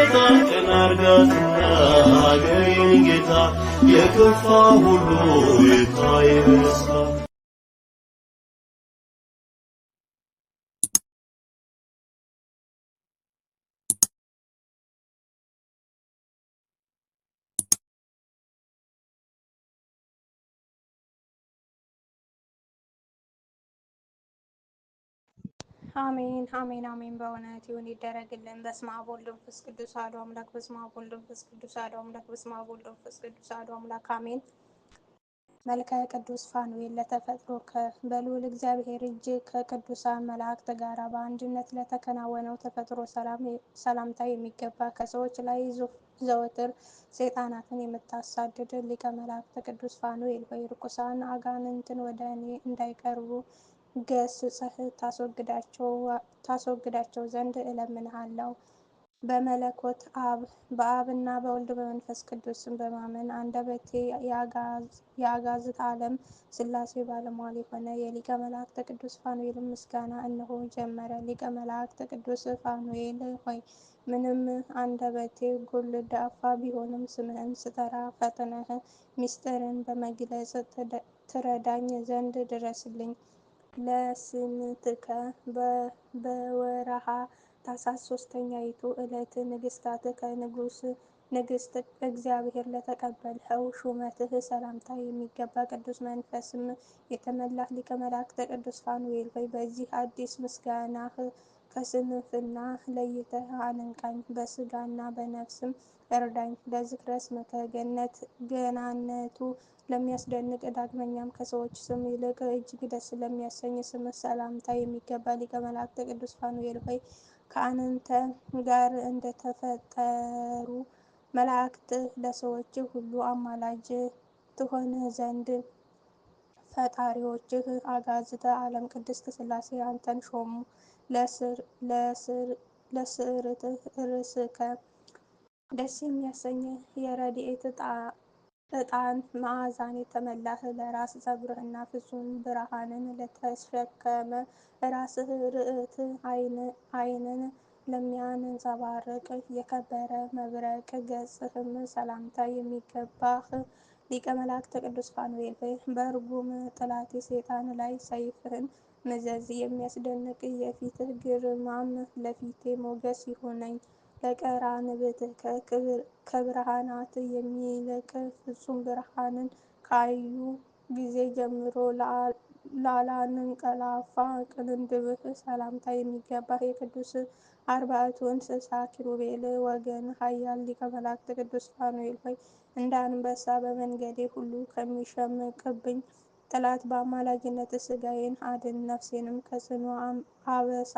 ስትመጣ ቀና አርጋትና አገሬን ጌታ የከፋ ሁሉ ይታይ በደስታ። አሜን አሜን አሜን። በእውነት ይሁን ይደረግልን። በስመ አብ ወወልድ ወመንፈስ ቅዱስ አሐዱ አምላክ። በስመ አብ ወወልድ ወመንፈስ ቅዱስ አሐዱ አምላክ። በስመ አብ ወወልድ ወመንፈስ ቅዱስ አሐዱ አምላክ አሜን። መልከ ቅዱስ ፋኑኤል ለተፈጥሮ በልዑል እግዚአብሔር እጅ ከቅዱሳን መላእክት ጋር በአንድነት ለተከናወነው ተፈጥሮ ሰላምታ የሚገባ ከሰዎች ላይ ዘወትር ሰይጣናትን የምታሳድድ ሊቀ መላእክት ቅዱስ ፋኑኤል ሆይ ርኩሳን አጋንንትን ወደ እኔ እንዳይቀርቡ ገስጸህ ታስወግዳቸው ዘንድ እለምንሃለሁ። በመለኮት በአብና በወልድ በመንፈስ ቅዱስ ስም በማመን አንደበቴ የአጋዕዝተ ዓለም ሥላሴ ባለሟል የሆነ የሊቀ መላእክት ቅዱስ ፋኑኤል ምስጋና እነሆ ጀመረ። ሊቀ መላእክት ቅዱስ ፋኑኤል ሆይ ምንም አንደበቴ ጎልዳፋ ቢሆንም ስምህን ስጠራ ፈጥነህ ምስጢርን በመግለጽ ትረዳኝ ዘንድ ድረስልኝ። ለስምትከ በወርኃ ታኅሳስ ሦስተኛይቱ ዕለት ንግሥታት ንግሥት እግዚአብሔር ለተቀበልኸው ሹመትህ ሰላምታ የሚገባ ቅዱስ መንፈስም የተመላህ ሊቀ መላእክት ቅዱስ ፋኑኤል ሆይ በዚህ አዲስ ምስጋናህ ከስንፍና ለይተህ አንቃኝ፣ በሥጋና በነፍስም እርዳኝ። ለዝክረ ስምከ ገናነቱ ለሚያስደንቅ ዳግመኛም ከሰዎች ስም ይልቅ እጅግ ደስ ለሚያሰኝ ስምህ ሰላምታ የሚገባ ሊቀ መላእክት ቅዱስ ፋኑኤል ሆይ ከአንተ ጋር እንደተፈጠሩ መላእክት ለሰዎች ሁሉ አማላጅ ትሆን ዘንድ ፈጣሪዎችህ አጋዕዝተ ዓለም ቅድስት ሥላሴ አንተን ሾሙ። ርእስከ ደስ የሚያሰኝ የረድኤት ዕጣን መዓዛን የተመላህ ለራስ ፀጉርህና ፍጹም ብርሃንን ለተሸከመ ራስህ ርዕት ዓይንን ለሚያንጸባርቅ የከበረ መብረቅ ገጽህም ሰላምታ የሚገባህ ሊቀ መላእክት ቅዱስ ፋኑኤል ሆይ በርጉም ጠላቴ ሰይጣን ላይ ሰይፍህን መዘዝ። የሚያስደንቅ የፊትህ ግርማም ለፊቴ ሞገስ ይሁነኝ። ለቀራንብትህ ከብርሃናት የሚልቅ ፍጹም ብርሃንን ካዩ ጊዜ ጀምሮ ላላንቀላፋ ቅንድብህ ሰላምታ የሚገባህ የቅዱስ አርባዕቱ እንስሳ ኪሩቤል ወገን ኃያል ሊቀ መላእክት ቅዱስ ፋኑኤል ሆይ እንደ አንበሳ በመንገዴ ሁሉ ከሚሸምቅብኝ ጠላት በአማላጅነት ሥጋዬን አድን፣ ነፍሴንም ከጽኑ አበሳ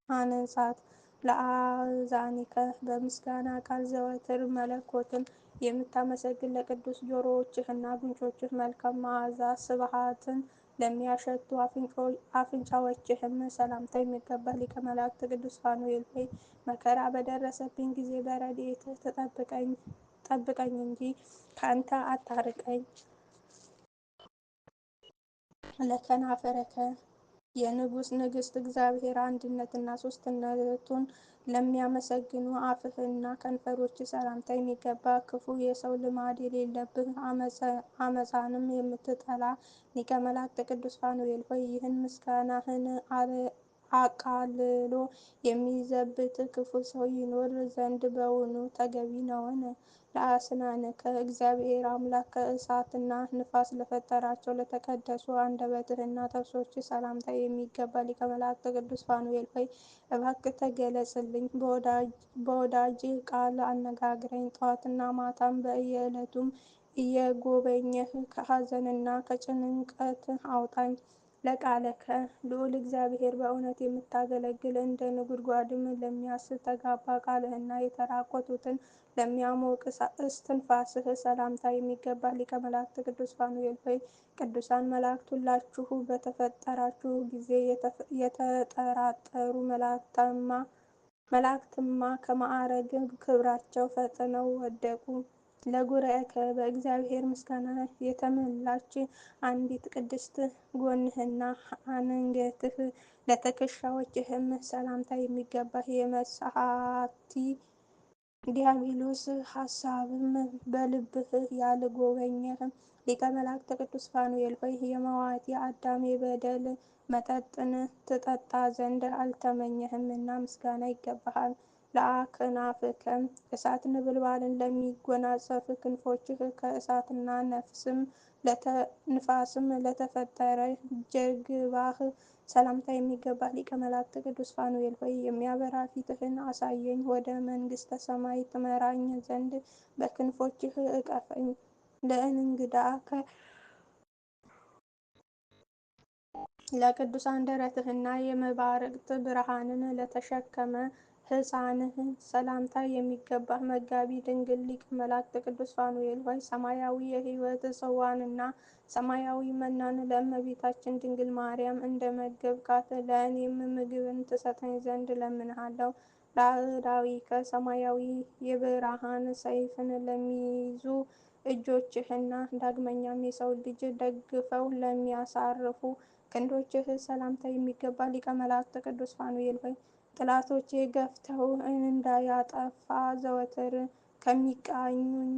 አንጻት። ለአእዛኒከ በምስጋና ቃል ዘወትር መለኮትን የምታመሰግን ለቅዱስ ጆሮዎችህና ጉንጮችህ መልካም መዓዛ ስብሐትን ለሚያሸቱ አፍንጫዎችህም ሰላምታ የሚገባህ ሊቀ መላእክት ቅዱስ ፋኑኤል ሆይ መከራ በደረሰብኝ ጊዜ በረድኤትህ ጠብቀኝ እንጂ ከአንተ አታርቀኝ። ለከናፈረከ የንጉሥ ንግሥት እግዚአብሔር አንድነትና ሦስትነቱን ለሚያመሰግኑ አፍህና ከንፈሮች ሰላምታ የሚገባ ክፉ የሰው ልማድ የሌለብህ አመፃንም የምትጠላ ሊቀ መላእክት ቅዱስ ፋኑኤል ሆይ ይህን ምስጋናህን አቃልሎ የሚዘብት ክፉ ሰው ይኖር ዘንድ በውኑ ተገቢ ነውን? ለአስናንከ እግዚአብሔር አምላክ ከእሳትና ንፋስ ለፈጠራቸው ለተቀደሱ አንደበትህና ጥርሶች ሰላምታ የሚገባ ሊቀ መላእክት ቅዱስ ፋኑኤል ሆይ እባክህ ተገለጽልኝ። በወዳጅህ ቃል አነጋግረኝ። ጠዋትና ማታም በየዕለቱም እየጎበኘህ ከሐዘንና ከጭንቀት አውጣኝ። ለቃለከ ልዑል እግዚአብሔር በእውነት የምታገለግል እንደ ነጎድጓድም ለሚያስተጋባ ቃልህና የተራቆቱትን ለሚያሞቅ እስትንፋስህ ሰላምታ የሚገባህ ሊቀ መላእክት ቅዱስ ፋኑኤል ሆይ ቅዱሳን መላእክት ሁላችሁ በተፈጠራችሁ ጊዜ የተጠራጠሩ መላእክትማ ከማዕረግ ክብራቸው ፈጥነው ወደቁ። ለጉረከ በእግዚአብሔር ምስጋና የተመላች አንዲት ቅድስት ጎንህና አንገትህ ለትከሻዎችህም ሰላምታ የሚገባህ የመሥዋዕቲ ዲያብሎስ ሐሳብም በልብህ ያልጎበኘህም ሊቀ መላእክት ቅዱስ ፋኑኤል ሆይ የመዋቲ አዳም የበደል መጠጥን ትጠጣ ዘንድ አልተመኘህምና ምስጋና ይገባሃል። ለአክናፍከ እሳት ነበልባልን ለሚጎናጸፍ ክንፎችህ ከእሳትና ንፋስም ለተፈጠረ ጀግባህ ሰላምታ የሚገባ ሊቀ መላእክት ቅዱስ ፋኑኤል ሆይ የሚያበራ ፊትህን አሳየኝ፣ ወደ መንግሥተ ሰማይ ትመራኝ ዘንድ በክንፎችህ እቀፈኝ። ለቅዱሳን ደረትህና የመባረቅት ብርሃንን ለተሸከመ ሕፃንህ ሰላምታ የሚገባህ መጋቢ ድንግል ሊቀ መላእክት ቅዱስ ፋኑኤል ሆይ ሰማያዊ የሕይወት ጽዋንና ሰማያዊ መናን ለእመቤታችን ድንግል ማርያም እንደመገብካት ለእኔም ምግብን ትሰጠኝ ዘንድ እለምንሃለሁ። ለአእዳዊከ ሰማያዊ የብርሃን ሰይፍን ለሚይዙ እጆችህና ዳግመኛም የሰው ልጅ ደግፈው ለሚያሳርፉ ክንዶችህ ሰላምታ የሚገባ ሊቀ መላእክት ቅዱስ ፋኑኤል ሆይ ጠላቶቼ ገፍተው እንዳያጠፋ ዘወትር ከሚቃኙኝ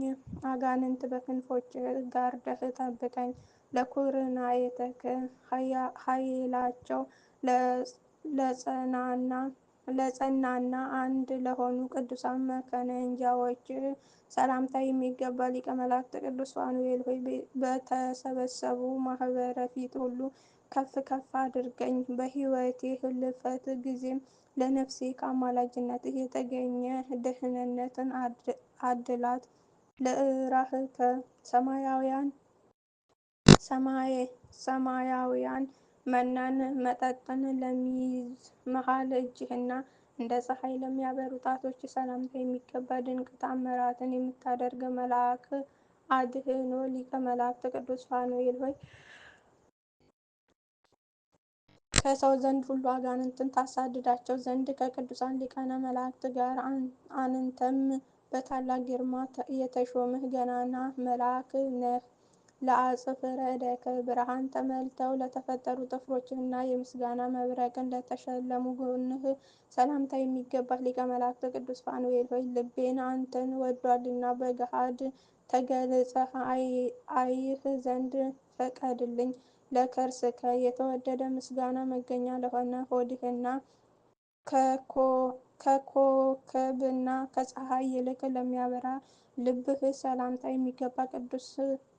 አጋንንት በክንፎችህ ጋርደህ ጠብቀኝ። ለኩርናኤተከ ኃይላቸው ለጸናና አንድ ለሆኑ ቅዱሳን መከነንጃዎችህ ሰላምታ የሚገባ ሊቀ መላእክት ቅዱስ ፋኑኤል ሆይ በተሰበሰቡ ማህበረ ፊት ሁሉ ከፍ ከፍ አድርገኝ። በሕይወቴ ህልፈት ጊዜም ለነፍሴ ከአማላጅነትህ የተገኘ ደህንነትን አድላት። ለእራህከ ሰማያውያን መናን መጠጥን ለሚይዝ መሃል እጅህና እንደ ፀሐይ ለሚያበሩ ጣቶች ሰላምታ የሚገባ ድንቅ ተአምራትን የምታደርግ መልአክ አድህኖ ሊቀ መላእክት ቅዱስ ፋኑኤል ሆይ ከሰው ዘንድ ሁሉ አጋንንትን ታሳድዳቸው ዘንድ ከቅዱሳን ሊቃነ መላእክት ጋር አንተም በታላቅ ግርማ የተሾምህ ገናና መልአክ ነህ። ለአጽፍረ እደከ ብርሃን ተመልተው ለተፈጠሩ ጥፍሮችህና የምስጋና መብረቅን ለተሸለሙ ጎንህ ሰላምታ የሚገባህ ሊቀ መላእክት ቅዱስ ፋኑኤል ሆይ ልቤን አንተን ወዷልና በገሃድ ተገልጸህ አይህ ዘንድ ፍቀድልኝ። ለከርስከ የተወደደ ምስጋና መገኛ ለሆነ ሆድህና ከኮከብና ከፀሐይ ይልቅ ለሚያበራ ልብህ ሰላምታ የሚገባ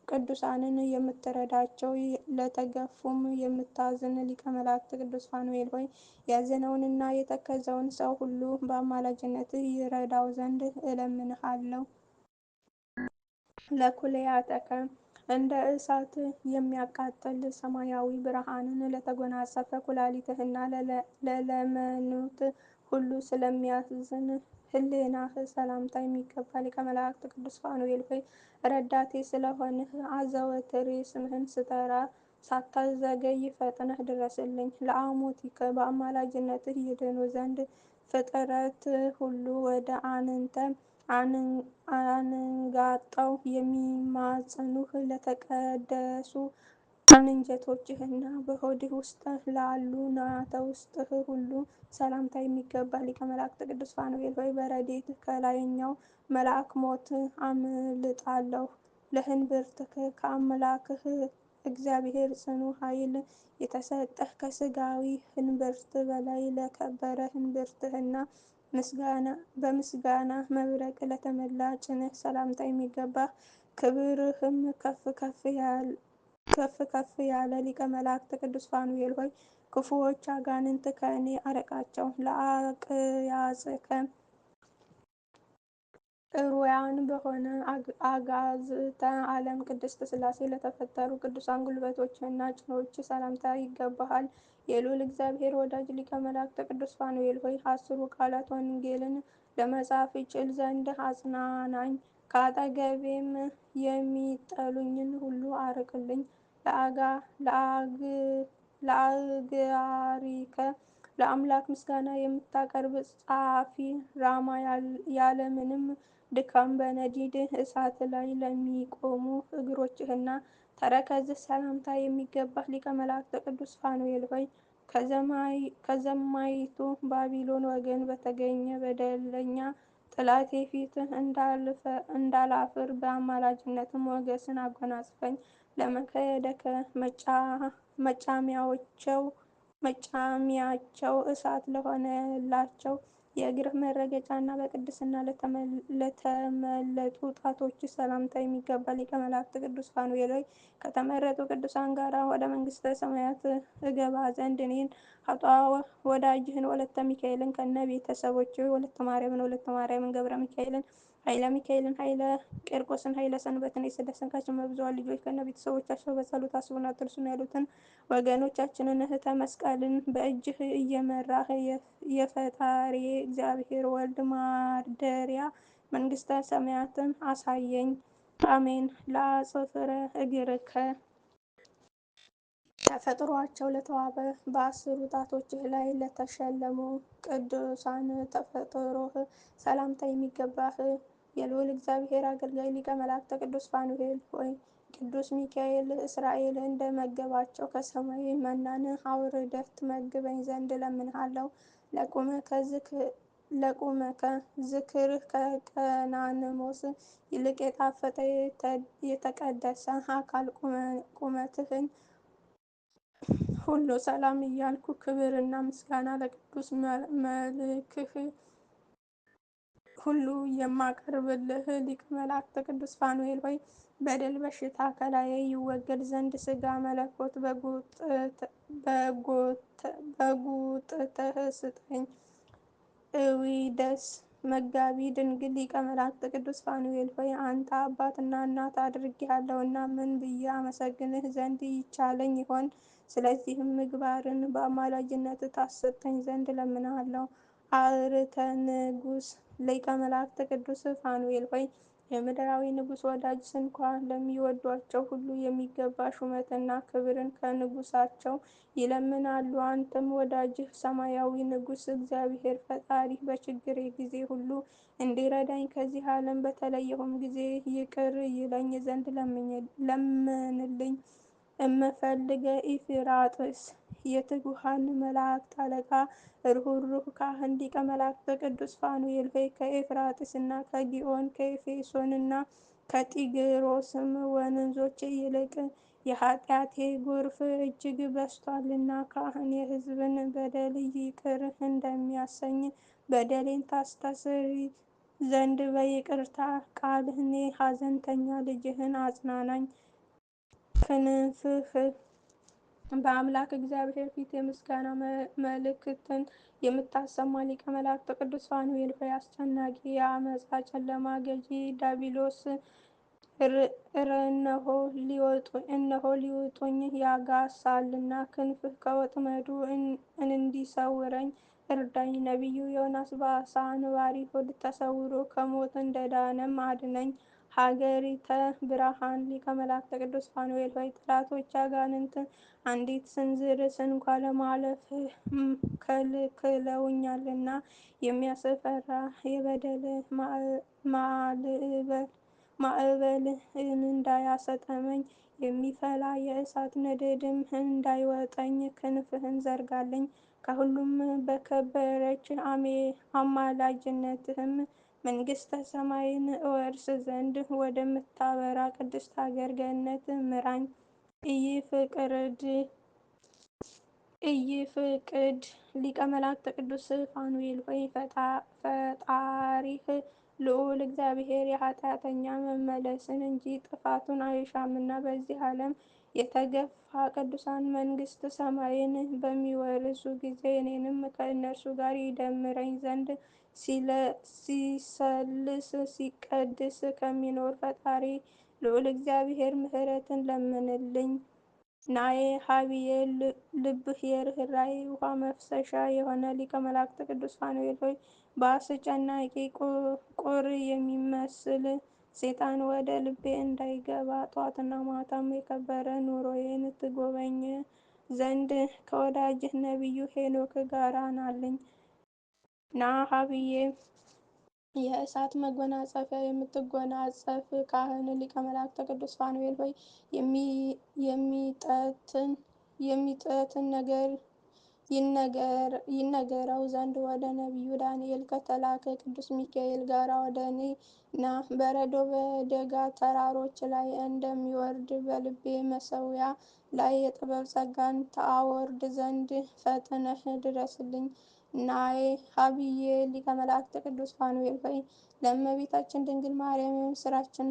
ቅዱሳንን የምትረዳቸው ለተገፉም የምታዝን ሊቀ መላእክት ቅዱስ ፋኑኤል ሆይ ያዘነውንና የተከዘውን ሰው ሁሉ በአማላጅነትህ ይረዳው ዘንድ እለምንሃለሁ። ለኩልያተከ እንደ እሳት የሚያቃጥል ሰማያዊ ብርሃንን ለተጎናጸፈ ኩላሊትህና ለለመኑት ሁሉ ስለሚያዝን ሕሊናህ ሰላምታ የሚገባ ሊቀ መላእክት ቅዱስ ፋኑኤል ሆይ ረዳቴ ስለሆንህ አዘወትሬ ስምህን ስጠራ ሳታዘገይ ፈጥነህ ድረስልኝ። ለአሞቲከ በአማላጅነትህ ይድኑ ዘንድ ፍጥረት ሁሉ ወደ አንተ አንጋጠው የሚማጽኑህ ለተቀደሱ አንጀቶችህና በሆድህ ውስጥ ላሉ ንዋያተ ውስጥህ ሁሉ ሰላምታ የሚገባ ሊቀ መላእክት ቅዱስ ፋኑኤል ሆይ በረድኤትህ ከላይኛው መልአክ ሞት አምልጣለሁ። ለህንብርትከ ከአምላክህ እግዚአብሔር ጽኑ ኃይል የተሰጠህ ከሥጋዊ ህንብርት በላይ ለከበረ ህንብርትህና በምስጋና መብረቅ ለተመላ ጭንህ ሰላምታ የሚገባህ ክብርህም ከፍ ከፍ ያለ ሊቀ መላእክት ቅዱስ ፋኑኤል ሆይ ክፉዎች አጋንንት ከእኔ አርቃቸው። ለአቅያጽከ እሩያን በሆነ አጋዕዝተ ዓለም ቅድስት ሥላሴ ለተፈጠሩ ቅዱሳን ጉልበቶችህና ጭኖችህ ሰላምታ ይገባሃል። የልዑል እግዚአብሔር ወዳጅ ሊቀ መላእክት ቅዱስ ፋኑኤል ሆይ አስሩ ቃላት ወንጌልን ለመጻፍ እችል ዘንድ አጽናናኝ፣ ከአጠገቤም የሚጠሉኝን ሁሉ አርቅልኝ። ለአግአሪከ ለአምላክ ምስጋና የምታቀርብ ጻፊ ራማ ያለምንም ድካም በነዲድ እሳት ላይ ለሚቆሙ እግሮችህና ተረከዝህ ሰላምታ የሚገባህ ሊቀ መላእክት ቅዱስ ፋኑኤል ሆይ ከዘማይቱ ባቢሎን ወገን በተገኘ በደለኛ ጠላቴ ፊት እንዳላፍር በአማላጅነትም ሞገስን አጎናጽፈኝ። ለመከየደከ መጫሚያቸው እሳት ለሆነላቸው የእግርህ መረገጫ እና በቅድስና ለተመለጡ ጣቶች ሰላምታ የሚገባ ሊቀ መላእክት ቅዱስ ፋኑኤል ሆይ ከተመረጡ ቅዱሳን ጋር ወደ መንግስተ ሰማያት እገባ ዘንድ እኔን ኃጥአ ወዳጅህን ወለተ ሚካኤልን ከነ ቤተሰቦች ወለተ ማርያምን ገብረ ሚካኤልን ኃይለ ሚካኤልን ኃይለ ቂርቆስን ኃይለ ሰንበትን የሰደሰንካቸው መብዙኃን ልጆች ከነ ቤተሰቦቻቸው በጸሎት አስቡን አትርሱን ያሉትን ወገኖቻችንን እህተ መስቀልን በእጅህ እየመራህ የፈጣሪ እግዚአብሔር ወልድ ማደሪያ መንግስተ ሰማያትን አሳየኝ። አሜን። ለአጽፍረ እግርከ ተፈጥሯቸው ለተዋበ በአስሩ ጣቶችህ ላይ ለተሸለሙ ቅዱሳን ተፈጥሮህ ሰላምታ የሚገባህ የልዑል እግዚአብሔር አገልጋይ ሊቀ መላእክት ቅዱስ ፋኑኤል ሆይ ቅዱስ ሚካኤል እስራኤል እንደመገባቸው ከሰማይ መናን አውርደህ ትመግበኝ ዘንድ እለምንሃለሁ። ለቁመከ ዝክርህ ከቀናንሞስ ይልቅ የጣፈጠ የተቀደሰ አካል ቁመትህን ሁሉ ሰላም እያልኩ ክብርና ምስጋና ለቅዱስ መልክህ ሁሉ የማቀርብልህ ሊቀ መላእክት ቅዱስ ፋኑኤል ሆይ በደል በሽታ ከላዬ ይወገድ ዘንድ ስጋ መለኮት በጉጥተህ ስጠኝ። እዊደስ መጋቢ ድንግል ሊቀ መላእክት ቅዱስ ፋኑኤል ሆይ አንተ አባትና እናት አድርጌሃለሁና ምን ብዬ አመሰግንህ ዘንድ ይቻለኝ ይሆን? ስለዚህም ምግባርን በአማላጅነት ታሰጠኝ ዘንድ እለምንሃለሁ። አርተ ንጉሥ ሊቀ መላእክት ቅዱስ ፋኑኤል ሆይ የምድራዊ ንጉሥ ወዳጅ ስንኳ ለሚወዷቸው ሁሉ የሚገባ ሹመትና ክብርን ከንጉሳቸው ይለምናሉ። አንተም ወዳጅህ ሰማያዊ ንጉሥ እግዚአብሔር ፈጣሪ በችግሬ ጊዜ ሁሉ እንዲረዳኝ ከዚህ ዓለም በተለየሁም ጊዜ ይቅር ይለኝ ዘንድ ለምንልኝ። እመፈልገ ኢፍራጥስ የትጉሃን መላእክት አለቃ ርኅሩህ ካህን ሊቀ መላእክት ቅዱስ ፋኑኤል ሆይ ከኤፍራጥስ እና ከጊዮን ከኤፌሶን እና ከጢግሮስም ወንዞች ይልቅ የኃጢአቴ ጎርፍ እጅግ በዝቷልና ካህን የሕዝብን በደል ይቅር እንደሚያሰኝ በደሌን ታስተስሪ ዘንድ በይቅርታ ቃል እኔ ሐዘንተኛ ልጅህን አጽናናኝ። ክንፍህ በአምላክ እግዚአብሔር ፊት የምስጋና መልእክትን የምታሰማ ሊቀ መላእክት ቅዱስ ፋኑኤል ሆይ አስጨናቂ የአመፃ ጨለማ ገዢ ዲያብሎስ እነሆ ሊውጡኝ ያጋሳልና ክንፍህ ከወጥመዱ እንዲሰውረኝ እርዳኝ። ነቢዩ ዮናስ በአሳ አንባሪ ሆድ ተሰውሮ ከሞት እንደዳነም አድነኝ። ሀገሪተ ብርሃን ሊቀ መላእክት ቅዱስ ፋኑኤል ሆይ ጠላቶች አጋንንት አንዲት ስንዝር እንኳ ለማለፍ ከልክለውኛልና የሚያስፈራ የበደል ማዕበል እንዳያሰጠመኝ የሚፈላ የእሳት ነደድም እንዳይወጠኝ ክንፍህን ዘርጋልኝ። ከሁሉም በከበረች አማላጅነትህም መንግስተ ሰማይን እወርስ ዘንድ ወደምታበራ ቅድስት ሀገር ገነት ምራኝ። ኢይፍቅድ ሊቀ መላእክት ቅዱስ ፋኑኤል ሆይ ፈጣሪህ ልዑል እግዚአብሔር የኃጢአተኛ መመለስን እንጂ ጥፋቱን አይሻምና በዚህ ዓለም የተገፋ ቅዱሳን መንግስት ሰማይን በሚወርሱ ጊዜ እኔንም ከእነርሱ ጋር ይደምረኝ ዘንድ ሲሰልስ ሲቀድስ ከሚኖር ፈጣሪ ልዑል እግዚአብሔር ምሕረትን ለምንልኝ። ናዬ ሀብዬ ልብህ የርኅራኄ ውሃ መፍሰሻ የሆነ ሊቀ መላእክት ቅዱስ ፋኑኤል ሆይ በአስጨናቂ ቁር የሚመስል ሰይጣን ወደ ልቤ እንዳይገባ ጧትና ማታም የከበረ ኑሮዬን ትጎበኝ ዘንድ ከወዳጅህ ነቢዩ ሄኖክ ጋር ናልኝ። ና ሀብዬ የእሳት መጎናጸፊያ የምትጎናጸፍ ካህን ሊቀ መላእክት ቅዱስ ፋኑኤል ሆይ የሚጠትን ነገር ይነገረው ዘንድ ወደ ነቢዩ ዳንኤል ከተላከ ቅዱስ ሚካኤል ጋር ወደ እኔ ና። በረዶ በደጋ ተራሮች ላይ እንደሚወርድ በልቤ መሠዊያ ላይ የጥበብ ጸጋን ታወርድ ዘንድ ፈጥነህ ድረስልኝ። ናዬ ሀብዬ ሊቀ መላእክት ቅዱስ ፋኑኤል ሆይ ለእመቤታችን ድንግል ማርያም የምስራችን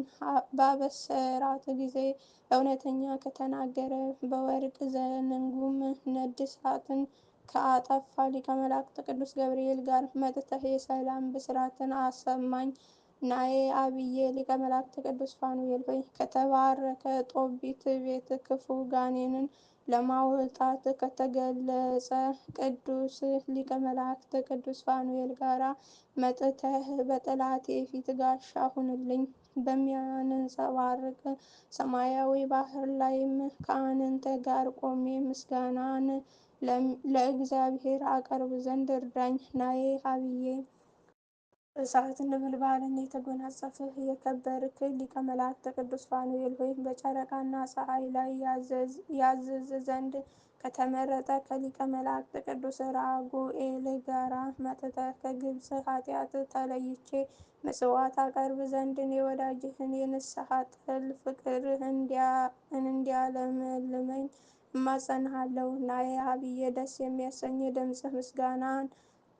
ባበሰራት ጊዜ እውነተኛ ከተናገረ በወርቅ ዘንጉም ነድ እሳትን ከአጠፋ ሊቀ መላእክት ቅዱስ ገብርኤል ጋር መጥተህ የሰላም ብስራትን አሰማኝ። ናዬ አብዬ ሊቀ መላእክት ቅዱስ ፋኑኤል ሆይ ከተባረከ ጦቢት ቤት ክፉ ጋኔንን ለማውጣት ከተገለጸ ቅዱስ ሊቀ መላእክት ቅዱስ ፋኑኤል ጋራ መጥተህ በጠላቴ ፊት ጋሻ ሁንልኝ። በሚያንጸባርቅ ሰማያዊ ባህር ላይም ከአንተ ጋር ቆሜ ምስጋናን ለእግዚአብሔር አቀርብ ዘንድ እርዳኝ። ናዬ ሀብዬ እሳት ነበልባልን የተጎናጸፍህ የከበርክ ሊቀ መላእክት ቅዱስ ፋኑኤል ሆይ በጨረቃና ፀሐይ ላይ ያዝዝ ዘንድ ከተመረጠ ከሊቀ መላእክት ቅዱስ ራጉኤል ጋራ መጥተህ ከግብፅ ኃጢአት ተለይቼ ምጽዋት አቀርብ ዘንድ እኔ ወዳጅህን የንስሐ ጥል ፍቅር እንዲያለመልመኝ እማጸንሃለሁ። ናዬ ሀብዬ ደስ የሚያሰኝ ድምፅህ ምስጋናን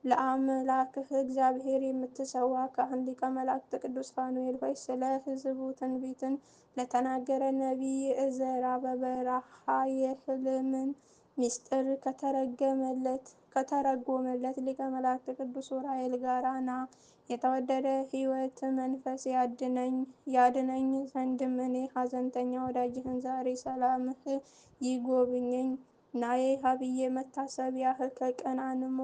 ለአምላክህ እግዚአብሔር የምትሰዋ ካህን ሊቀ መላእክት ቅዱስ ፋኑኤል ሆይ ስለ ሕዝቡ ትንቢትን ለተናገረ ነቢይ ዕዝራ በበረሃ የሕልምን ምስጢር ከተረጎመለት ሊቀ መላእክት ቅዱስ ዑራኤል ጋራ ና። የተወደደ ሕይወት መንፈስ ያድነኝ ዘንድም እኔ ሐዘንተኛ ወዳጅህን ዛሬ ሰላምህ ይጎብኘኝ። ናዬ ሀብዬ መታሰቢያህ ከቀናንሞ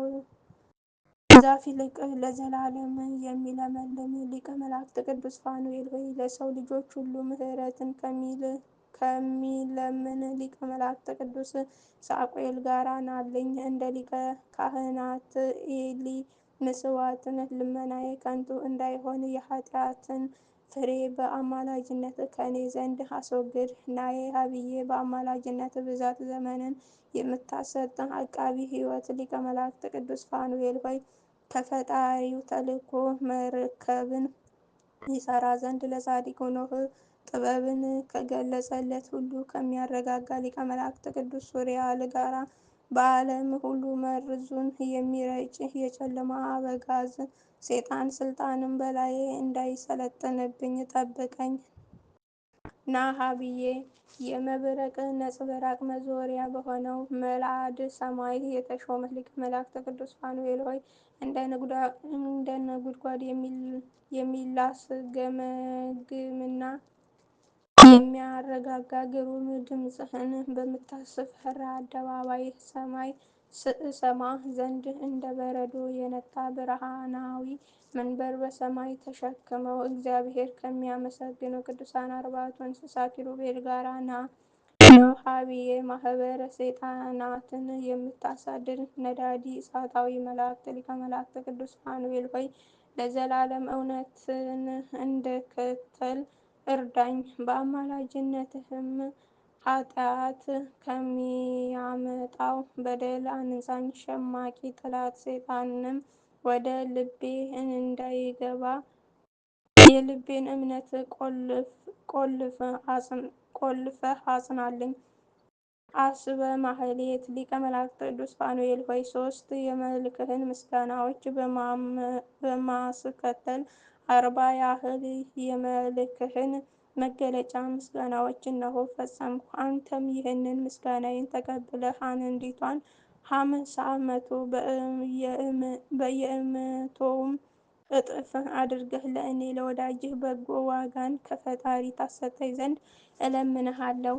ዛፍ ይልቅ ለዘላለም የሚለመልም ሊቀ መላእክት ቅዱስ ፋኑኤል ሆይ ለሰው ልጆች ሁሉ ምሕረትን ከሚለምን ሊቀ መላእክት ቅዱስ ሳቁኤል ጋራ ናልኝ። እንደ ሊቀ ካህናት ኤሊ ምጽዋትን ልመናዬ ከንቱ እንዳይሆን የኃጢአትን ፍሬ በአማላጅነት ከኔ ዘንድ አስወግድ። ናዬ ሀብዬ በአማላጅነት ብዛት ዘመንን የምታሰጥ አቃቢ ሕይወት ሊቀ መላእክት ቅዱስ ፋኑኤል ሆይ ከፈጣሪው ተልኮ መርከብን ይሰራ ዘንድ ለጻድቁ ኖህ ጥበብን ከገለጸለት ሁሉ ከሚያረጋጋ ሊቀ መላእክት ቅዱስ ሱሪያል ጋራ በዓለም ሁሉ መርዙን የሚረጭ የጨለማ አበጋዝ ሴጣን ስልጣንም በላዬ እንዳይሰለጥንብኝ ጠብቀኝ። ና ሀብዬ የመብረቅ ነጸብራቅ መዞሪያ በሆነው መልአድ ሰማይ የተሾመህ ሊቀ መላእክት ቅዱስ ፋኑኤል ሆይ እንደ ነጎድጓድ የሚላስ ገመግምና የሚያረጋጋ ግሩም ድምፅህን በምታስፈራ አደባባይ ሰማይ ስእሰማ ዘንድ እንደ በረዶ የነጣ ብርሃናዊ መንበር በሰማይ ተሸክመው እግዚአብሔር ከሚያመሰግኑ ቅዱሳን አርባዕቱ እንስሳ ኪሩቤል ጋራ ና። ሀብዬ ማህበረ ሰይጣናትን የምታሳድድ ነዳዲ እሳታዊ መላእክት ሊቀ መላእክት ቅዱስ ፋኑኤል ሆይ ለዘላለም እውነትን እንድከተል እርዳኝ። በአማላጅነትህም ኃጢአት ከሚያመጣው በደል አንጻኝ። ሸማቂ ጠላት ሰይጣንም ወደ ልቤ እንዳይገባ የልቤን እምነት ቆልፈህ አጽናልኝ። አስበ ማህሌት ሊቀ መላእክት ቅዱስ ፋኑኤል ሆይ ሶስት የመልክህን ምስጋናዎች በማስከተል 40 ያህል የመልክህን መገለጫ ምስጋናዎች እነሆ ፈጸምኩ። አንተም ይህንን ምስጋናዬን ተቀብለህ አንዲቷን 50 መቶ በየመቶውም እጥፍ አድርገህ ለእኔ ለወዳጅህ በጎ ዋጋን ከፈጣሪ ታሰጠኝ ዘንድ እለምንሃለሁ።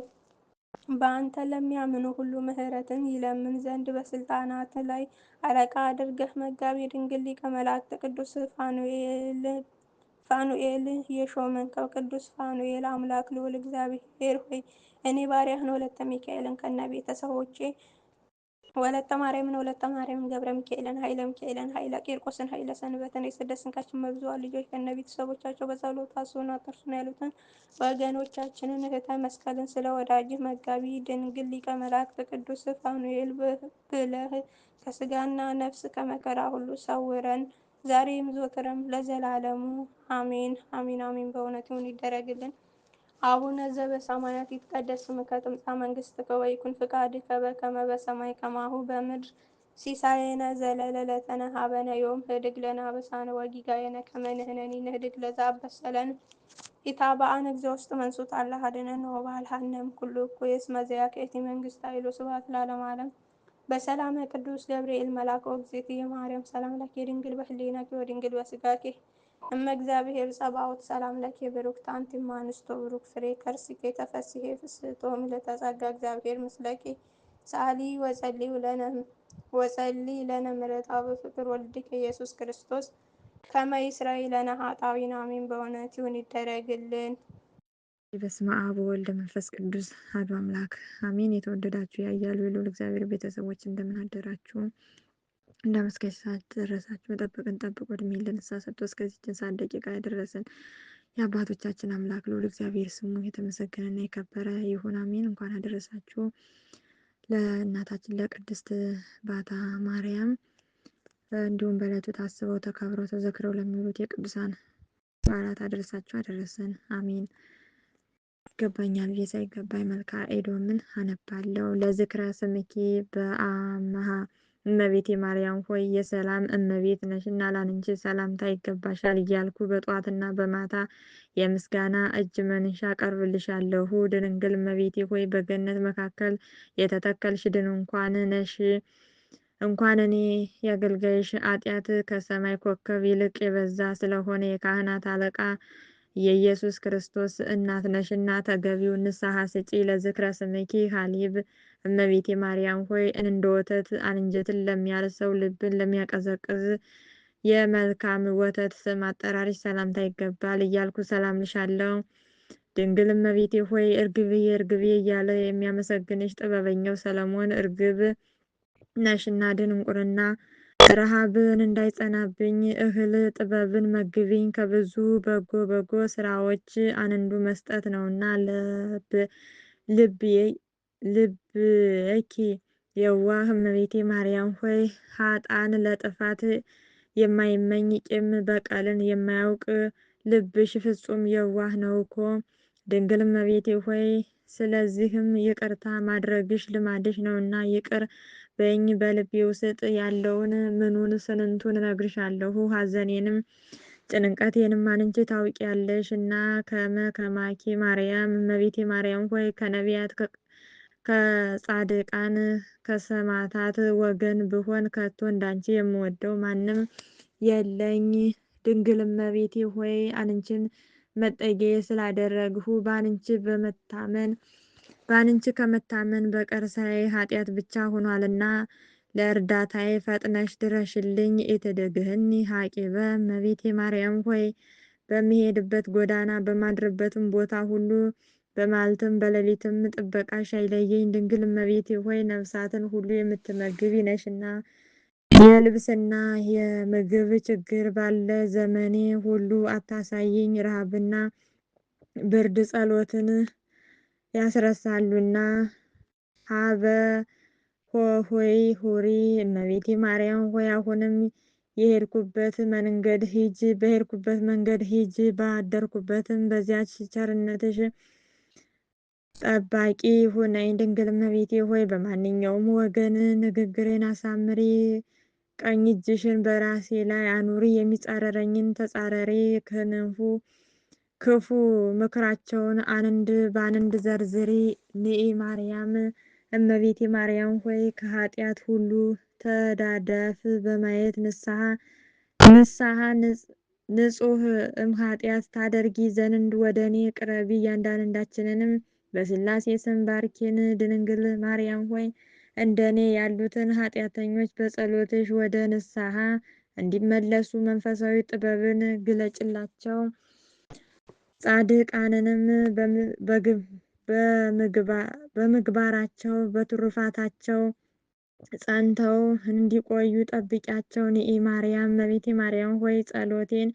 በአንተ ለሚያምኑ ሁሉ ምሕረትን ይለምን ዘንድ በስልጣናት ላይ አለቃ አድርገህ መጋቤ ድንግል ሊቀ መላእክት ቅዱስ ፋኑኤል የሾመንከው ቅዱስ ፋኑኤል አምላክ ልዑል እግዚአብሔር ሆይ እኔ ባሪያህን ወለተ ሚካኤልን ከነ ቤተሰቦቼ ወለተ ማርያምን ወለተ ማርያምን ገብረ ሚካኤልን ኃይለ ሚካኤልን ኃይለ ቂርቆስን ኃይለ ሰንበትን የስደት ስንቃችን በብዙኃን ልጆች ከነ ቤተሰቦቻቸው በጸሎት አስቡን አትርሱን ያሉትን ወገኖቻችንን እህተ መስቀልን ስለ ወዳጅህ መጋቢ ድንግል ሊቀ መላእክት ቅዱስ ፋኑኤል ብለህ ከስጋና ነፍስ ከመከራ ሁሉ ሰውረን ዛሬም ዘወትርም ለዘላለሙ አሜን አሜን አሜን። በእውነት ይሁን ይደረግልን። አቡነ ዘበሰማያት ይትቀደስ ስምከ ትምጻእ መንግሥትከ ወይኩን ፍቃድከ በከመ በሰማይ ከማሁ በምድር ሲሳየነ ዘለለዕለትነ ሀበነ ዮም ህድግ ለነ አበሳነ ወጌጋየነ ከመ ንሕነኒ ንህድግ ለዘአበሰለን ኢታብአነ እግዚኦ ውስጥ መንሱት አላ ሀደነነ ወባልሐነም ኩሉ እኩይ እስመ ዘያክእቲ መንግሥት ኃይሉ ስብሐት ለዓለመ ዓለም። በሰላመ ቅዱስ ገብርኤል መልአክ ወእግዝእትየ ማርያም ሰላም ለኪ ድንግል በህሊናኪ ወድንግል በስጋኪ እመ እግዚአብሔር ጸባኦት ሰላም ለኪ ብሩክት አንቲ እምአንስቶ ብሩክ ፍሬ ከርሥኪ ተፈሥሒ ፍስሕቶ ምልዕተ ጸጋ እግዚአብሔር ምስለኪ ሰአሊ ወጸልዪ ለነ ምሕረተ በፍቅር ወልድኪ ኢየሱስ ክርስቶስ ከመ ይስረይ ለነ ኃጣውኢነ አሜን። በእውነት ይሁን ይደረግልን። በስመ አብ ወወልድ መንፈስ ቅዱስ አሐዱ አምላክ አሜን። የተወደዳችሁ ያያሉ የልዑል እግዚአብሔር ቤተሰቦች እንደምን አደራችሁ? እንደመስከረም ሰዓት ደረሳችሁ። መጠበቅን ጠብቆ እድሜ ለንስሐ ሰጥቶ እስከዚህችን ሰዓት ደቂቃ ያደረሰን የአባቶቻችን አምላክ ልዑል እግዚአብሔር ስሙ የተመሰገነና የከበረ ይሁን አሜን። እንኳን አደረሳችሁ ለእናታችን ለቅድስት ባታ ማርያም እንዲሁም በዕለቱ ታስበው ተከብረው ተዘክረው ለሚውሉት የቅዱሳን በዓላት አደረሳችሁ አደረሰን አሜን። ይገባኛል ብዬ ሳይገባኝ መልክአ ኤዶምን አነባለሁ። ለዝክረ ስምኪ በአመሃ እመቤቴ ማርያም ሆይ የሰላም እመቤት ነሽና ላንቺ ሰላምታ ይገባሻል እያልኩ በጧትና በማታ የምስጋና እጅ መንሻ ቀርብልሻለሁ። ድንግል እመቤቴ ሆይ በገነት መካከል የተተከልሽ ድንኳን ነሽ። እንኳን እኔ የአገልጋይሽ ኃጢአት ከሰማይ ኮከብ ይልቅ የበዛ ስለሆነ የካህናት አለቃ የኢየሱስ ክርስቶስ እናት ነሽና ተገቢው ንስሐ ስጪ። ለዝክረ ስምኪ ሀሊብ እመቤቴ ማርያም ሆይ እንደ ወተት አንጀትን ለሚያርሰው ልብን ለሚያቀዘቅዝ የመልካም ወተት ስም አጠራርሽ ሰላምታ ይገባል እያልኩ ሰላም ልሻለሁ። ድንግል እመቤቴ ሆይ እርግብዬ እርግብዬ እያለ የሚያመሰግንሽ ጥበበኛው ሰለሞን እርግብ ነሽና ድንቁርና ረሃብን እንዳይጸናብኝ እህል ጥበብን መግቢኝ። ከብዙ በጎ ስራዎች አንዱ መስጠት ነውና ልብኪ የዋህ እመቤቴ ማርያም ሆይ ሀጣን ለጥፋት የማይመኝ ቂም በቀልን የማያውቅ ልብሽ ፍጹም የዋህ ነው እኮ ድንግል እመቤቴ ሆይ ስለዚህም ይቅርታ ማድረግሽ ልማድሽ ነውና ይቅር በይኝ። በልቤ ውስጥ ያለውን ምኑን ስንቱን እነግርሻለሁ። ሐዘኔንም ጭንቀቴንም አንቺ ታውቂያለሽ እና ከማኪ ማርያም እመቤቴ ማርያም ሆይ ከነቢያት ከጻድቃን ከሰማዕታት ወገን ብሆን ከቶ እንዳንቺ የምወደው ማንም የለኝ። ድንግል እመቤቴ ሆይ አንቺን መጠጊያዬ ስላደረግሁ በአንቺ ከመታመን በቀር ስራዬ ኃጢአት ብቻ ሆኗልና ለእርዳታዬ ፈጥነሽ ድረሽልኝ። ኢትድግህኒ ሀቂበ እመቤቴ ማርያም ሆይ በሚሄድበት ጎዳና በማድርበትም ቦታ ሁሉ በመዓልትም በሌሊትም ጥበቃሽ አይለየኝ። ድንግል እመቤቴ ሆይ ነፍሳትን ሁሉ የምትመግቢ ነሽና የልብስና የምግብ ችግር ባለ ዘመኔ ሁሉ አታሳይኝ። ረሃብና ብርድ ጸሎትን ያስረሳሉና። ሀበ ሆይ ሁሪ እመቤቴ ማርያም ሆይ አሁንም በሄድኩበት መንገድ ሂጂ ባደርኩበትም በዚያች ቸርነትሽ ጠባቂ ሁነኝ። ድንግል እመቤቴ ሆይ በማንኛውም ወገን ንግግሬን አሳምሪ። ቀኝ እጅሽን በራሴ ላይ አኑሪ። የሚጻረረኝን ተጻረሪ። ክፉ ምክራቸውን አንድ በአንድ ዘርዝሪ። ንኢ ማርያም እመቤቴ ማርያም ሆይ ከኃጢአት ሁሉ ተዳዳፍ በማየት ንስሐ ንጹህ ኃጢአት ታደርጊ ዘንድ ወደ እኔ ቅረቢ። እያንዳንዳችንንም በስላሴ ስም ባርኪን። ድንግል ማርያም ሆይ እንደ እኔ ያሉትን ኃጢአተኞች በጸሎትሽ ወደ ንስሐ እንዲመለሱ መንፈሳዊ ጥበብን ግለጭላቸው። ጻድቃንንም በምግባራቸው በትሩፋታቸው ጸንተው እንዲቆዩ ጠብቂያቸው። ንኢ ማርያም እመቤቴ ማርያም ሆይ ጸሎቴን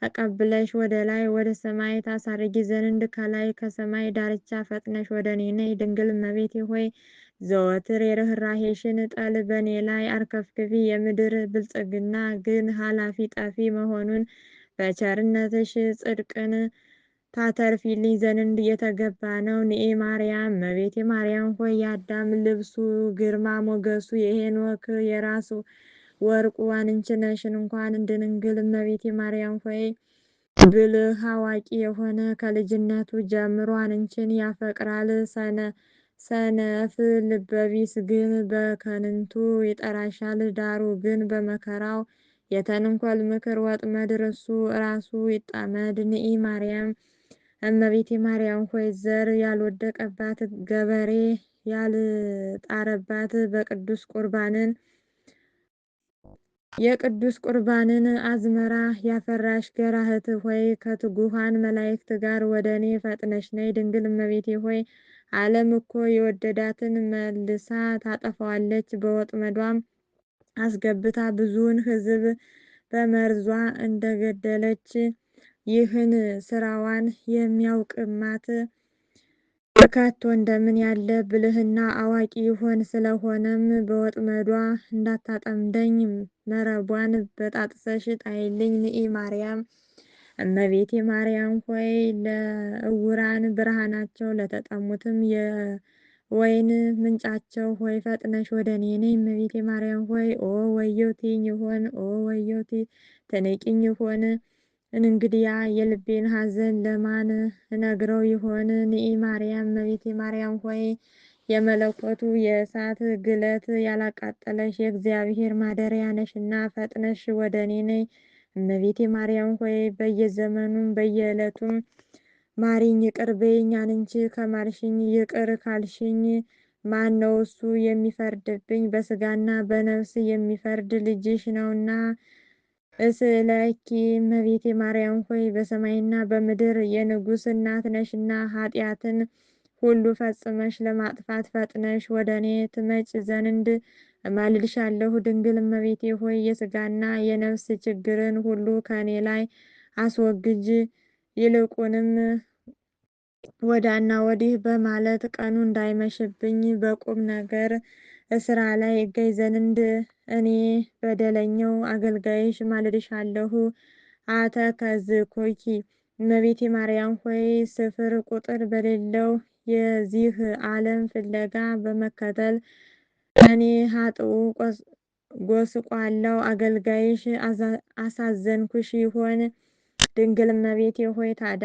ተቀብለሽ ወደ ላይ ወደ ሰማይ ታሳርጊ ዘንድ ከላይ ከሰማይ ዳርቻ ፈጥነሽ ወደ እኔ ነይ። ድንግል እመቤቴ ሆይ ዘወትር የርኅራኄሽን ጠል በእኔ ላይ አርከፍክፊ። የምድር ብልጽግና ግን ኃላፊ ጠፊ መሆኑን በቸርነትሽ ጽድቅን ታተርፊልኝ ዘንድ የተገባ ነው። ንኤ ማርያም እመቤቴ ማርያም ሆይ የአዳም ልብሱ ግርማ ሞገሱ የሄኖክ የራሱ ወርቁ አንቺ ነሽ። እንኳን ድንግል እመቤቴ ማርያም ሆይ ብልህ አዋቂ የሆነ ከልጅነቱ ጀምሮ አንቺን ያፈቅራል። ሰነፍ ልበቢስ ግን በከንቱ ይጠራሻል። ዳሩ ግን በመከራው የተንኮል ምክር ወጥመድ ራሱ ይጣመድ። ንኢ ማርያም እመቤቴ ማርያም ሆይ ዘር ያልወደቀባት ገበሬ ያልጣረባት የቅዱስ ቁርባንን አዝመራ ያፈራሽ ገራህት ሆይ ከትጉሃን መላእክት ጋር ወደ እኔ ፈጥነሽ ነይ። ድንግል እመቤቴ ሆይ ዓለም እኮ የወደዳትን መልሳ ታጠፋዋለች። በወጥመዷም አስገብታ ብዙውን ሕዝብ በመርዟ እንደገደለች ይህን ስራዋን የሚያውቅማት ከቶ እንደምን ያለ ብልህና አዋቂ ይሆን? ስለሆነም በወጥመዷ እንዳታጠምደኝ መረቧን በጣጥሰሽ ጣይልኝ። ንኢ ማርያም እመቤቴ ማርያም ሆይ ለዕውራን ብርሃናቸው ለተጠሙትም የወይን ምንጫቸው ሆይ ፈጥነሽ ወደ እኔ ነይ። እመቤቴ ማርያም ሆይ ኦ ወየው ትይኝ ይሆን? ኦ ወየው ትንቂኝ ይሆን? እንግዲያ የልቤን ሐዘን ለማን እነግረው ይሆን? ንኢ ማርያም እመቤቴ ማርያም ሆይ የመለኮቱ የእሳት ግለት ያላቃጠለሽ የእግዚአብሔር ማደሪያ ነሽና ፈጥነሽ ወደ እኔ ነይ። እመቤቴ ማርያም ሆይ በየዘመኑም በየዕለቱም ማሪኝ ይቅር በይኝ። አንቺ ከማርሽኝ ይቅር ካልሽኝ ማን ነው እሱ የሚፈርድብኝ? በስጋና በነፍስ የሚፈርድ ልጅሽ ነውና። እስለኪ እመቤቴ ማርያም ሆይ በሰማይና በምድር የንጉሥ እናት ነሽና ኃጢአትን ሁሉ ፈጽመሽ ለማጥፋት ፈጥነሽ ወደ እኔ ትመጭ ዘንድ እማልድሻለሁ። ድንግል እመቤቴ ሆይ የስጋና የነፍስ ችግርን ሁሉ ከእኔ ላይ አስወግጅ። ይልቁንም ወዳና ወዲህ በማለት ቀኑ እንዳይመሽብኝ በቁም ነገር ስራ ላይ እገኝ ዘንድ እኔ በደለኛው አገልጋይሽ ማልድሻለሁ። አተከዝኮኪ እመቤቴ ማርያም ሆይ ስፍር ቁጥር በሌለው የዚህ ዓለም ፍለጋ በመከተል እኔ ኃጥኡ ጎስቋላው አገልጋይሽ አሳዘንኩሽ ይሆን? ድንግል እመቤቴ ሆይ ታዳ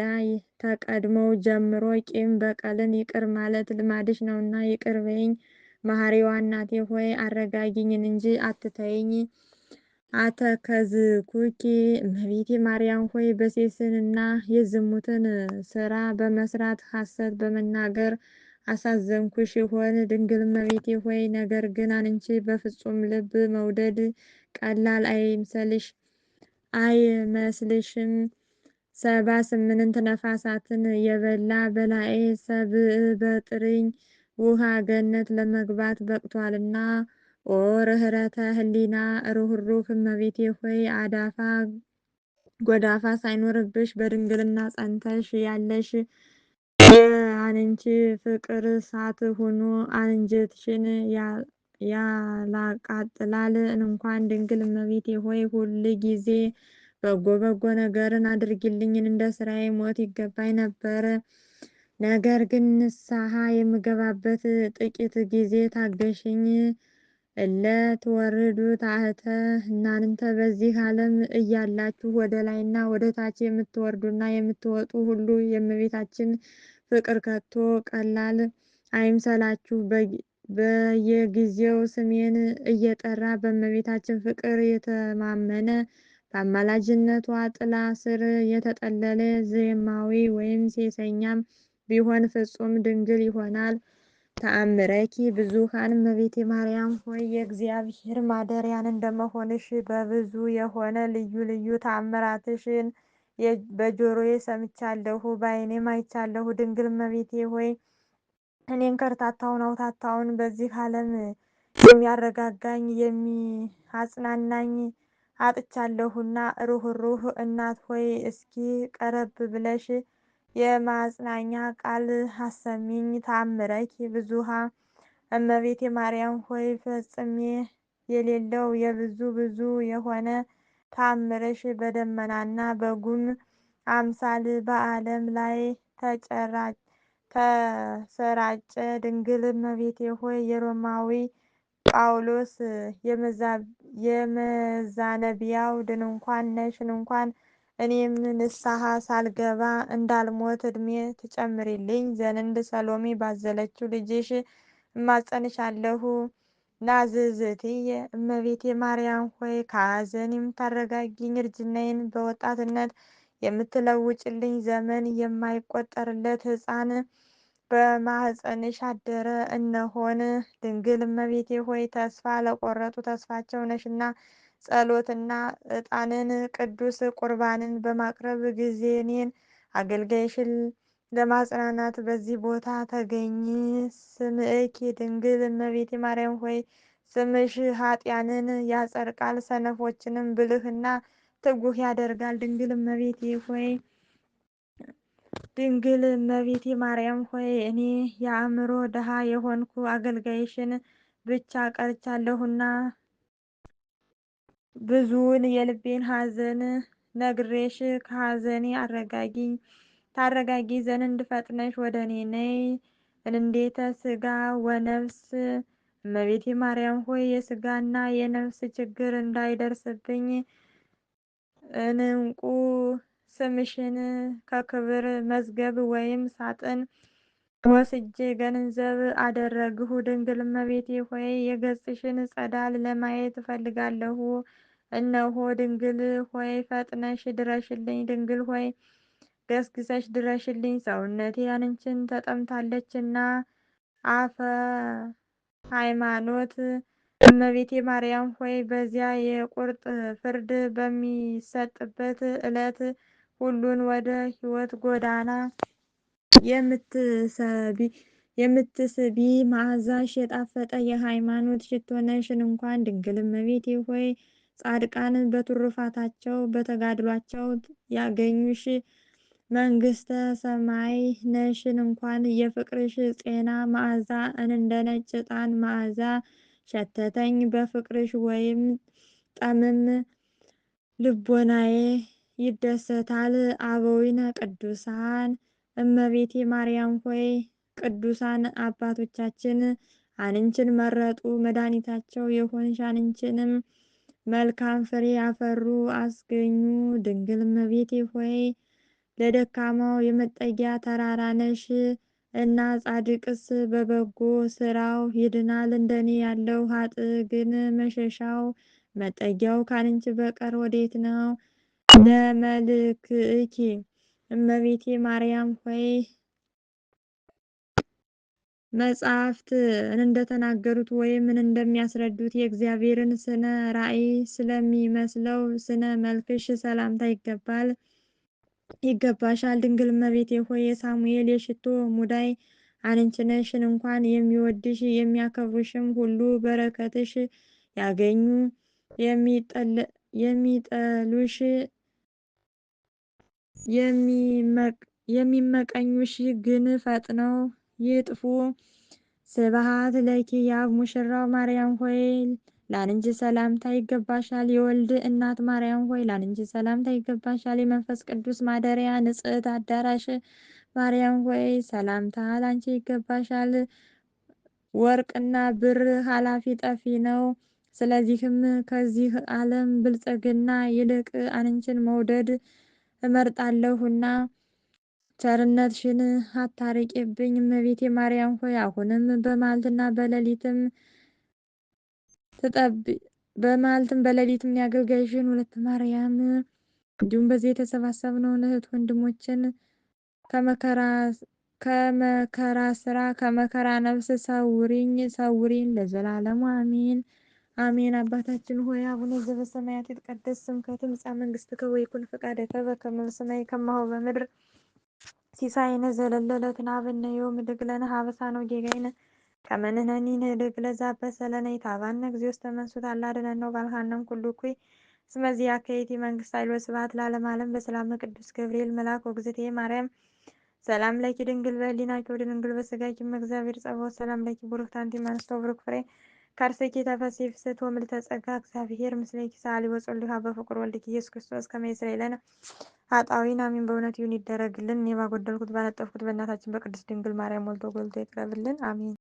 ተቀድሞው ጀምሮ ቂም በቀልን ይቅር ማለት ልማድሽ ነውና ይቅር በይኝ። መሐሪዋ እናቴ ሆይ አረጋጊኝን እንጂ አትተይኝ። አተከዝኩኪ እመቤቴ ማርያም ሆይ በሴስንና የዝሙትን ስራ በመስራት ሐሰት በመናገር አሳዘንኩሽ ይሆን? ድንግል እመቤቴ ሆይ ነገር ግን አንቺ በፍጹም ልብ መውደድ ቀላል አይመስልሽም? 78 ነፋሳትን የበላ በላዔ ሰብእ በጥርኝ ውሃ ገነት ለመግባት በቅቷልና። ኦ ርኅረተ ህሊና ሩህሩህ እመቤቴ ሆይ አዳፋ ጎዳፋ ሳይኖርብሽ በድንግልና ጸንተሽ ያለሽ የአንቺ ፍቅር እሳት ሆኖ አንጀትሽን ያላቃጥላል። እንኳን ድንግል እመቤቴ ሆይ ሁል ጊዜ በጎ በጎ ነገርን አድርጊልኝ፣ እንደ ስራዬ ሞት ይገባኝ ነበር። ነገር ግን ንስሐ የምገባበት ጥቂት ጊዜ ታገሽኝ። እለ ትወርዱ ታሕተ እናንተ በዚህ ዓለም እያላችሁ ወደ ላይና ወደ ታች የምትወርዱና የምትወጡ ሁሉ የእመቤታችን ፍቅር ከቶ ቀላል አይምሰላችሁ። በየጊዜው ስሜን እየጠራ በእመቤታችን ፍቅር የተማመነ በአማላጅነቷ ጥላ ስር የተጠለለ ዜማዊ ወይም ሴሰኛም ቢሆን ፍጹም ድንግል ይሆናል። ተአምረኪ ብዙኃን እመቤቴ ማርያም ሆይ የእግዚአብሔር ማደሪያን እንደመሆንሽ በብዙ የሆነ ልዩ ልዩ ተአምራትሽን በጆሮዬ ሰምቻለሁ፣ በዓይኔም አይቻለሁ። ድንግል እመቤቴ ሆይ እኔን ከርታታውን አውታታውን በዚህ ዓለም የሚያረጋጋኝ የሚያጽናናኝ አጥቻለሁና ሩህሩህ እናት ሆይ እስኪ ቀረብ ብለሽ የማጽናኛ ቃል አሰሚኝ። ተአምረኪ ብዙኃ እመቤቴ ማርያም ሆይ ፈጽሜ የሌለው የብዙ ብዙ የሆነ ተአምርሽ በደመናና በጉም አምሳል በዓለም ላይ ተሰራጨ። ድንግል እመቤቴ ሆይ የሮማዊ ጳውሎስ የመዛነቢያው ድንኳን ነሽ። እንኳን እኔም ንስሐ ሳልገባ እንዳልሞት ዕድሜ ትጨምሪልኝ ዘንድ ሰሎሜ ባዘለችው ልጅሽ እማጸንሻለሁ። ናዝዝትየ እመቤቴ ማርያም ሆይ ከሐዘን የምታረጋጊኝ እርጅናዬን በወጣትነት የምትለውጭልኝ ዘመን የማይቆጠርለት ሕፃን በማኅፀንሽ አደረ። እነሆን ድንግል እመቤቴ ሆይ ተስፋ ለቆረጡ ተስፋቸው ነሽና ጸሎትና ዕጣንን ቅዱስ ቁርባንን በማቅረብ ጊዜ እኔን አገልጋይሽን ለማጽናናት በዚህ ቦታ ተገኝ። ስምዕኪ ድንግል እመቤቴ ማርያም ሆይ ስምሽ ኃጥኣንን ያጸድቃል፣ ሰነፎችንም ብልህና ትጉህ ያደርጋል። ድንግል እመቤቴ ማርያም ሆይ እኔ የአእምሮ ድሃ የሆንኩ አገልጋይሽን ብቻ ቀርቻለሁና ብዙውን የልቤን ሐዘን ነግሬሽ ከሐዘኔ ታረጋጊ ዘንድ ፈጥነሽ ወደ እኔ ነይ። እንዴተ ሥጋ ወነፍስ እመቤቴ ማርያም ሆይ የሥጋና የነፍስ ችግር እንዳይደርስብኝ እንቁ ስምሽን ከክብር መዝገብ ወይም ሳጥን ወስጄ ገንዘብ አደረግሁ። ድንግል እመቤቴ ሆይ የገጽሽን ጸዳል ለማየት እፈልጋለሁ። እነሆ ድንግል ሆይ ፈጥነሽ ድረሽልኝ። ድንግል ሆይ ገስግሰሽ ድረሽልኝ፣ ሰውነቴ አንቺን ተጠምታለችና። አፈ ሃይማኖት እመቤቴ ማርያም ሆይ በዚያ የቁርጥ ፍርድ በሚሰጥበት ዕለት ሁሉን ወደ ሕይወት ጎዳና የምትስቢ መዓዛሽ የጣፈጠ የሃይማኖት ሽቶ ነሽ። እንኳን ድንግል እመቤቴ ሆይ ጻድቃን በትሩፋታቸው በተጋድሏቸው ያገኙሽ መንግሥተ ሰማይ ነሽ። እንኳን የፍቅርሽ ጤና መዓዛ እንደ ነጭ ዕጣን መዓዛ ሸተተኝ። በፍቅርሽ ወይም ጠምም ልቦናዬ ይደሰታል። አበዊነ ቅዱሳን እመቤቴ ማርያም ሆይ ቅዱሳን አባቶቻችን አንቺን መረጡ። መድኃኒታቸው የሆንሽ አንቺንም መልካም ፍሬ ያፈሩ አስገኙ። ድንግል እመቤቴ ሆይ ለደካማው የመጠጊያ ተራራ ነሽ እና ጻድቅስ በበጎ ስራው ይድናል። እንደኔ ያለው ኃጥእ ግን መሸሻው መጠጊያው ካንቺ በቀር ወዴት ነው? ለመልክዕኪ እመቤቴ ማርያም ሆይ መጻሕፍት እንደተናገሩት ወይም እንደሚያስረዱት የእግዚአብሔርን ስነ ራእይ ስለሚመስለው ስነ መልክሽ ሰላምታ ይገባሻል። ድንግል እመቤቴ ሆይ የሳሙኤል የሽቶ ሙዳይ አንቺ ነሽ። እንኳን የሚወድሽ የሚያከብሩሽም ሁሉ በረከትሽ ያገኙ፣ የሚጠሉሽ የሚመቀኙሽ ግን ፈጥነው ይጥፉ። ስብሐት ለኪ የአብ ሙሽራው ማርያም ሆይ ላንቺ ሰላምታ ይገባሻል። የወልድ እናት ማርያም ሆይ ላንቺ ሰላምታ ይገባሻል። የመንፈስ ቅዱስ ማደሪያ ንጽሕት አዳራሽ ማርያም ሆይ ሰላምታ ላንቺ ይገባሻል። ወርቅና ብር ኃላፊ ጠፊ ነው። ስለዚህም ከዚህ ዓለም ብልጽግና ይልቅ አንቺን መውደድ እመርጣለሁና ቸርነትሽን አታርቂብኝ። እመቤቴ ማርያም ሆይ አሁንም በመዓልትም በሌሊትም ያገልጋይሽን ሁለት ማርያም እንዲሁም በዚህ የተሰባሰብነውን እህት ወንድሞችን ከመከራ ስራ ከመከራ ነፍስ ሰውሪን ለዘላለሙ አሜን አሜን። አባታችን ሆይ አቡነ ዘበሰማያት ይትቀደስ ስምከ ትምጻእ መንግሥትከ ወይኩን ፈቃድከ በከመ በሰማይ ከማሁ በምድር ሲሳየነ ዘለለ ዕለትነ ሀበነ ዮም ወኅድግ ለነ አበሳነ ወጌጋየነ ከመንህነኒ ንህድግ ለዛበት ሰለነ ይታባነ እግዚኦ ውስተ መንሱት አላድነን ነው ባልሃነም ኩሉ ኩይ ስመዚያ ከይቲ መንግስት ኃይል ወስብሐት ለዓለመ ዓለም በሰላም ቅዱስ ገብርኤል መልአክ ወግዝእትየ ማርያም ሰላም ለኪ ድንግል በህሊናኪ ወድንግል በስጋኪ እግዚአብሔር ጸባኦት ሰላም ለኪ ቡርክት አንቲ እምአንስቶ ቡሩክ ፍሬ ከርሥኪ ተፈሥሒ ፍስሕት ወምልዕተ ጸጋ እግዚአብሔር ምስሌኪ ሰአሊ ወጸልዩ በፍቁር ወልድኪ ኢየሱስ ክርስቶስ ከመ ይስረይ ለነ ኃጣውኢነ አሜን። በእውነት ይሁን ይደረግልን። እኔ ባጎደልኩት ባነጠፍኩት በእናታችን በቅድስት ድንግል ማርያም ሞልቶ ጎልቶ ይቅረብልን። አሜን።